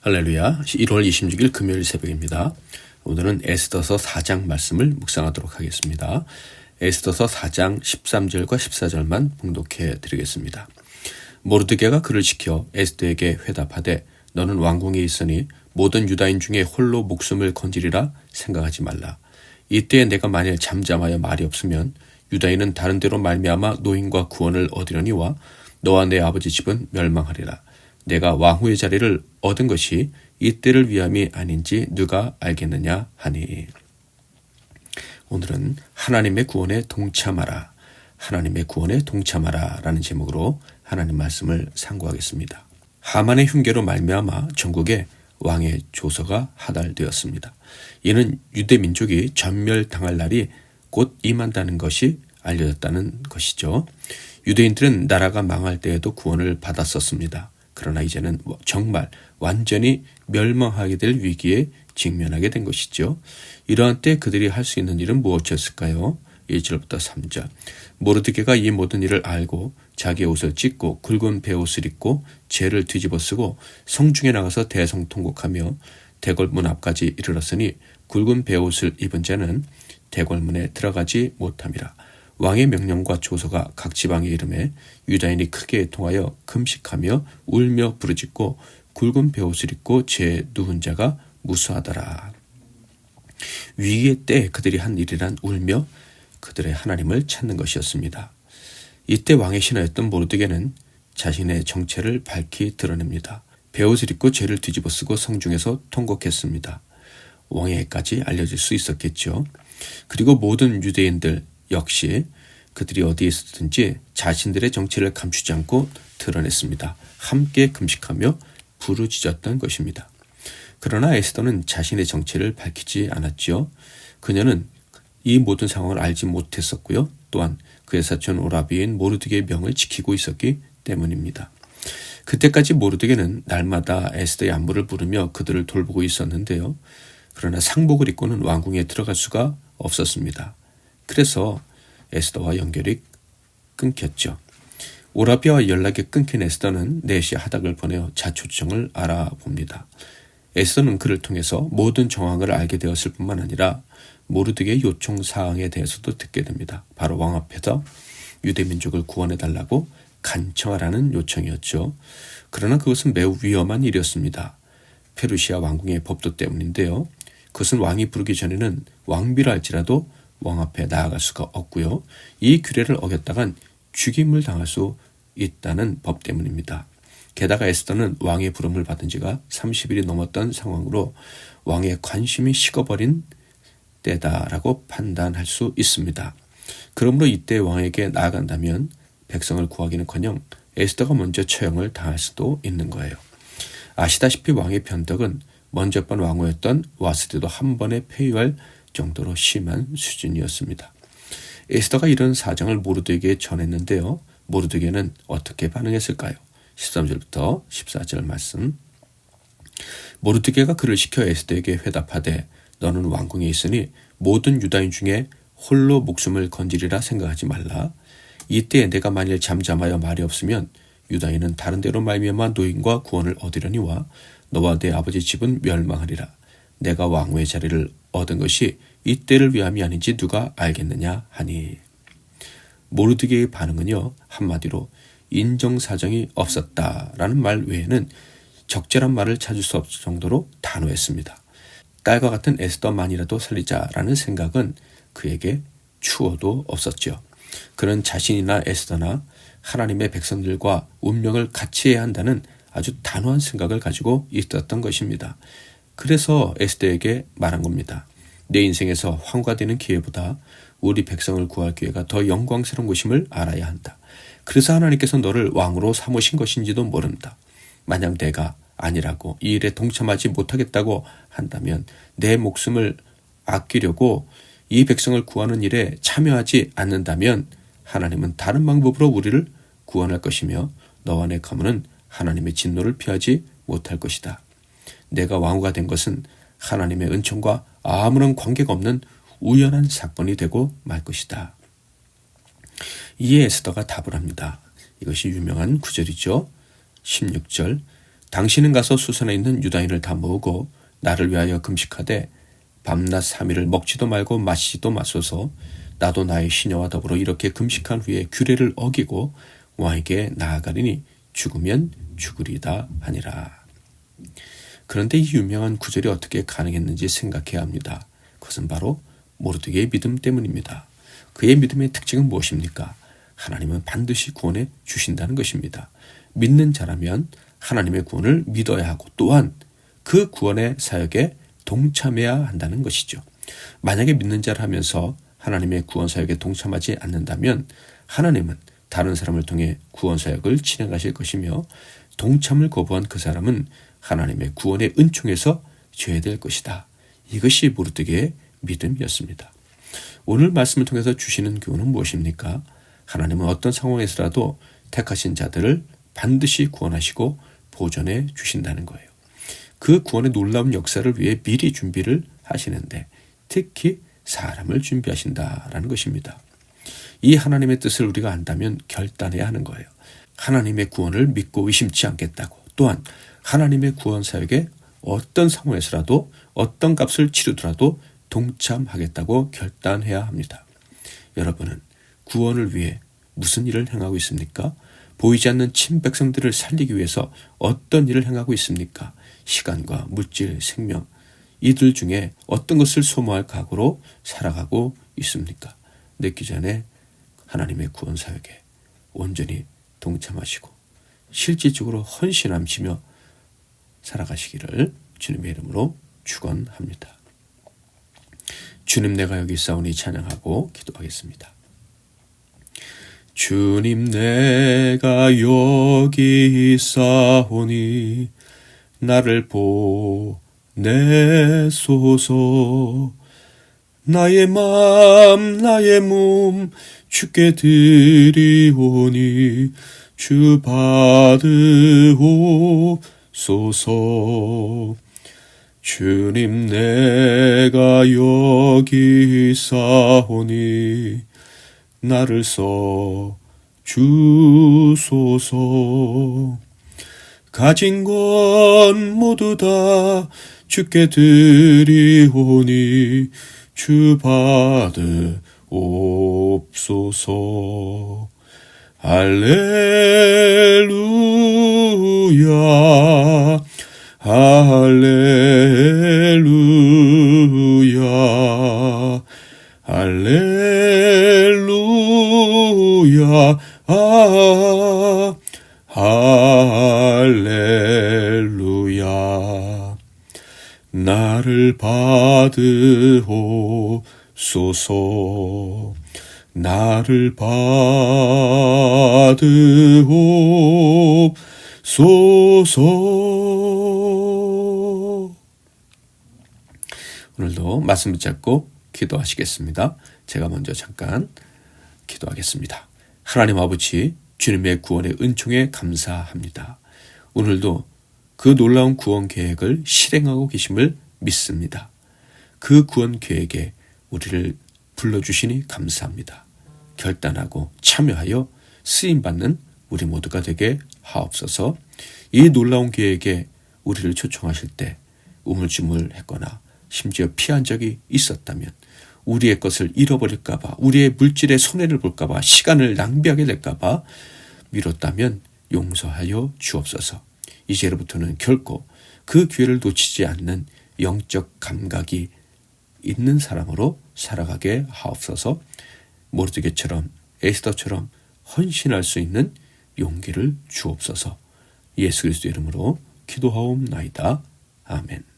할렐루야. 1월 26일 금요일 새벽입니다. 오늘은 에스더서 4장 말씀을 묵상하도록 하겠습니다. 에스더서 4장 13절과 14절만 봉독해 드리겠습니다. 모르드게가 그를 시켜 에스더에게 회답하되 너는 왕궁에 있으니 모든 유다인 중에 홀로 목숨을 건지리라 생각하지 말라. 이때에 내가 만일 잠잠하여 말이 없으면 유다인은 다른 데로 말미암아 노임과 구원을 얻으려니와 너와 내 아버지 집은 멸망하리라. 내가 왕후의 자리를 얻은 것이 이때를 위함이 아닌지 누가 알겠느냐 하니. 오늘은 하나님의 구원에 동참하라, 하나님의 구원에 동참하라 라는 제목으로 하나님 말씀을 상고하겠습니다. 하만의 흉계로 말미암아 전국에 왕의 조서가 하달되었습니다. 이는 유대 민족이 전멸당할 날이 곧 임한다는 것이 알려졌다는 것이죠. 유대인들은 나라가 망할 때에도 구원을 받았었습니다. 그러나 이제는 정말 완전히 멸망하게 될 위기에 직면하게 된 것이죠. 이러한 때 그들이 할 수 있는 일은 무엇이었을까요? 1절부터 3절. 모르드게가 이 모든 일을 알고 자기의 옷을 찢고 굵은 베옷을 입고 죄를 뒤집어 쓰고 성중에 나가서 대성통곡하며 대궐문 앞까지 이르렀으니 굵은 베옷을 입은 자는 대궐문에 들어가지 못함이라. 왕의 명령과 조서가 각 지방에 이르매 유다인이 크게 통하여 금식하며 울며 부르짖고 굵은 베옷을 입고 죄 누운 자가 무수하더라. 위기의 때 그들이 한 일이란 울며 그들의 하나님을 찾는 것이었습니다. 이때 왕의 신하였던 모르드게는 자신의 정체를 밝히 드러냅니다. 베옷을 입고 죄를 뒤집어 쓰고 성중에서 통곡했습니다. 왕에게까지 알려질 수 있었겠죠. 그리고 모든 유대인들 역시 그들이 어디에 있었든지 자신들의 정체를 감추지 않고 드러냈습니다. 함께 금식하며 부르짖었던 것입니다. 그러나 에스더는 자신의 정체를 밝히지 않았지요. 그녀는 이 모든 상황을 알지 못했었고요. 또한 그의 사촌 오라비인 모르드게의 명을 지키고 있었기 때문입니다. 그때까지 모르드게는 날마다 에스더의 안부를 부르며 그들을 돌보고 있었는데요. 그러나 상복을 입고는 왕궁에 들어갈 수가 없었습니다. 그래서 에스더와 연결이 끊겼죠. 오라비아와 연락이 끊긴 에스더는 내시 하닥을 보내어 자초지종을 알아봅니다. 에스더는 그를 통해서 모든 정황을 알게 되었을 뿐만 아니라 모르드게의 요청 사항에 대해서도 듣게 됩니다. 바로 왕 앞에서 유대민족을 구원해달라고 간청하라는 요청이었죠. 그러나 그것은 매우 위험한 일이었습니다. 페르시아 왕궁의 법도 때문인데요. 그것은 왕이 부르기 전에는 왕비라 할지라도 왕 앞에 나아갈 수가 없고요. 이 규례를 어겼다간 죽임을 당할 수 있다는 법 때문입니다. 게다가 에스더는 왕의 부름을 받은 지가 30일이 넘었던 상황으로 왕의 관심이 식어버린 때다라고 판단할 수 있습니다. 그러므로 이때 왕에게 나아간다면 백성을 구하기는커녕 에스더가 먼저 처형을 당할 수도 있는 거예요. 아시다시피 왕의 변덕은 먼저 번 왕후였던 와스디도 한 번에 폐위할 정도로 심한 수준이었습니다. 에스더가 이런 사정을 모르드게에게 전했는데요. 모르드게는 어떻게 반응했을까요? 13절부터 14절 말씀. 모르드게가 그를 시켜 에스더에게 회답하되 너는 왕궁에 있으니 모든 유다인 중에 홀로 목숨을 건지리라 생각하지 말라. 이때에 내가 만일 잠잠하여 말이 없으면 유다인은 다른 데로 말미암아 노임과 구원을 얻으려니와 너와 내 아버지 집은 멸망하리라. 내가 왕후의 자리를 얻은 것이 이때를 위함이 아닌지 누가 알겠느냐 하니. 모르드게의 반응은요, 한마디로 인정사정이 없었다라는 말 외에는 적절한 말을 찾을 수 없을 정도로 단호했습니다. 딸과 같은 에스더만이라도 살리자라는 생각은 그에게 추호도 없었죠. 그는 자신이나 에스더나 하나님의 백성들과 운명을 같이 해야 한다는 아주 단호한 생각을 가지고 있었던 것입니다. 그래서 에스더에게 말한 겁니다. 내 인생에서 황과되는 기회보다 우리 백성을 구할 기회가 더 영광스러운 것임을 알아야 한다. 그래서 하나님께서 너를 왕으로 삼으신 것인지도 모른다. 만약 내가 아니라고 이 일에 동참하지 못하겠다고 한다면 내 목숨을 아끼려고 이 백성을 구하는 일에 참여하지 않는다면 하나님은 다른 방법으로 우리를 구원할 것이며 너와 내 가문은 하나님의 진노를 피하지 못할 것이다. 내가 왕후가 된 것은 하나님의 은총과 아무런 관계가 없는 우연한 사건이 되고 말 것이다. 이에 에스더가 답을 합니다. 이것이 유명한 구절이죠. 16절. 당신은 가서 수선에 있는 유다인을 다 모으고 나를 위하여 금식하되 밤낮 3일을 먹지도 말고 마시지도 마소서. 나도 나의 시녀와 더불어 이렇게 금식한 후에 규례를 어기고 왕에게 나아가리니 죽으면 죽으리다 하니라. 그런데 이 유명한 구절이 어떻게 가능했는지 생각해야 합니다. 그것은 바로 모르드게의 믿음 때문입니다. 그의 믿음의 특징은 무엇입니까? 하나님은 반드시 구원해 주신다는 것입니다. 믿는 자라면 하나님의 구원을 믿어야 하고 또한 그 구원의 사역에 동참해야 한다는 것이죠. 만약에 믿는 자를 하면서 하나님의 구원 사역에 동참하지 않는다면 하나님은 다른 사람을 통해 구원 사역을 진행하실 것이며 동참을 거부한 그 사람은 하나님의 구원의 은총에서 제외될 것이다. 이것이 모르드게의 믿음이었습니다. 오늘 말씀을 통해서 주시는 교훈은 무엇입니까? 하나님은 어떤 상황에서라도 택하신 자들을 반드시 구원하시고 보존해 주신다는 거예요. 그 구원의 놀라운 역사를 위해 미리 준비를 하시는데 특히 사람을 준비하신다라는 것입니다. 이 하나님의 뜻을 우리가 안다면 결단해야 하는 거예요. 하나님의 구원을 믿고 의심치 않겠다고, 또한 하나님의 구원 사역에 어떤 상황에서라도 어떤 값을 치르더라도 동참하겠다고 결단해야 합니다. 여러분은 구원을 위해 무슨 일을 행하고 있습니까? 보이지 않는 친백성들을 살리기 위해서 어떤 일을 행하고 있습니까? 시간과 물질, 생명, 이들 중에 어떤 것을 소모할 각오로 살아가고 있습니까? 늦기 전에 하나님의 구원 사역에 온전히 동참하시고 실질적으로 헌신함치며 살아가시기를 주님의 이름으로 축원합니다. 주님, 내가 여기 있사오니 찬양하고 기도하겠습니다. 주님, 내가 여기 있사오니 나를 보내소서. 나의 맘 나의 몸 주께 드리오니 주 받으옵소서. 주님, 내가 여기 있사오니 나를 써 주소서. 가진 건 모두 다 주께 드리오니 주 받으옵소서. 할렐루야 할렐루야 할렐루야 할렐루야. 나를 받으옵소서. 나를 받으옵소서. 오늘도 말씀 붙잡고 기도하시겠습니다. 제가 먼저 잠깐 기도하겠습니다. 하나님 아버지, 주님의 구원의 은총에 감사합니다. 오늘도 그 놀라운 구원 계획을 실행하고 계심을 믿습니다. 그 구원 계획에 우리를 불러주시니 감사합니다. 결단하고 참여하여 쓰임받는 우리 모두가 되게 하옵소서. 이 놀라운 계획에 우리를 초청하실 때 우물쭈물했거나 심지어 피한 적이 있었다면 우리의 것을 잃어버릴까봐, 우리의 물질에 손해를 볼까봐, 시간을 낭비하게 될까봐 미뤘다면 용서하여 주옵소서. 이제로부터는 결코 그 기회를 놓치지 않는 영적 감각이 있는 사람으로 살아가게 하옵소서. 모르드게처럼 에스더처럼 헌신할 수 있는 용기를 주옵소서. 예수 그리스도 이름으로 기도하옵나이다. 아멘.